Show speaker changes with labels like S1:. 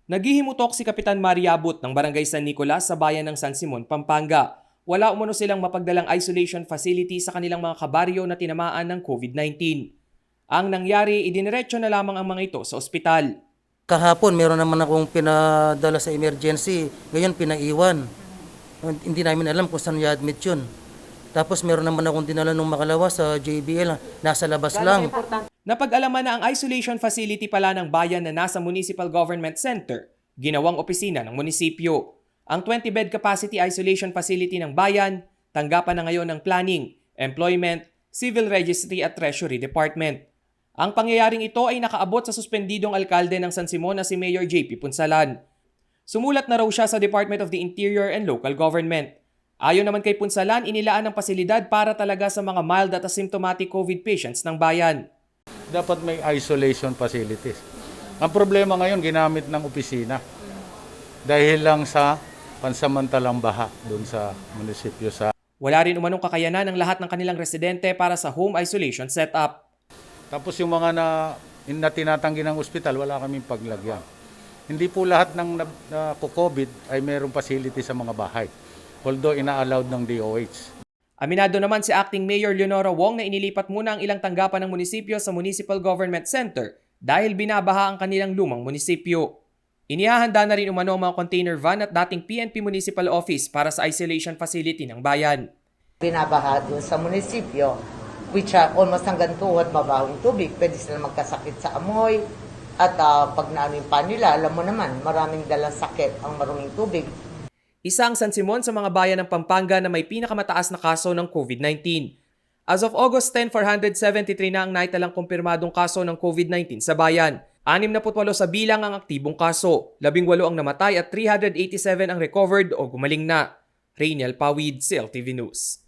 S1: Naghihimutok si Kapitan Mariabut ng Barangay San Nicolas sa bayan ng San Simon, Pampanga. Wala umano silang mapagdalang isolation facility sa kanilang mga kabaryo na tinamaan ng COVID-19. Ang nangyari, idiniretso na lamang ang mga ito sa ospital.
S2: Kahapon, meron naman akong pinadala sa emergency. Ngayon, pinaiwan. Hindi namin alam kung saan i-admit yun. Tapos meron naman akong dinala nung makalawa sa JBL. Nasa labas lang.
S1: Napag-alaman na ang isolation facility pala ng bayan na nasa Municipal Government Center, ginawang opisina ng munisipyo. Ang 20-bed capacity isolation facility ng bayan, tanggapan na ngayon ng Planning, Employment, Civil Registry at Treasury Department. Ang pangyayaring ito ay nakaabot sa suspendidong alkalde ng San Simon na si Mayor JP Punsalan. Sumulat na raw siya sa Department of the Interior and Local Government. Ayon naman kay Punsalan, inilaan ng pasilidad para talaga sa mga mild at asymptomatic COVID patients ng bayan.
S3: Dapat may isolation facilities. Ang problema ngayon, ginamit ng opisina dahil lang sa pansamantalang baha doon sa munisipyo.
S1: Wala rin umanong kakayanan ng lahat ng kanilang residente para sa home isolation setup.
S3: Tapos yung mga na tinatanggi ng ospital, wala kaming paglagyan. Hindi po lahat ng COVID ay mayroong facility sa mga bahay, although ina-allowed ng DOH.
S1: Aminado naman si Acting Mayor Leonora Wong na inilipat muna ang ilang tanggapan ng munisipyo sa Municipal Government Center dahil binabaha ang kanilang lumang munisipyo. Inihahanda na rin umano ang mga container van at dating PNP Municipal Office para sa isolation facility ng bayan.
S4: Binabaha doon sa munisipyo, which almost hanggang tuhod mabahong tubig. Pwede sila magkasakit sa amoy. At pag naamin pa nila, alam mo naman, maraming dalang sakit ang maruming tubig.
S1: Isang San Simon sa mga bayan ng Pampanga na may pinakamataas na kaso ng COVID-19. As of August 10, 473 na ang naitalang kumpirmadong kaso ng COVID-19 sa bayan. 68 sa bilang ang aktibong kaso, 18 ang namatay at 387 ang recovered o gumaling na. Rainiel Pawid, CLTV News.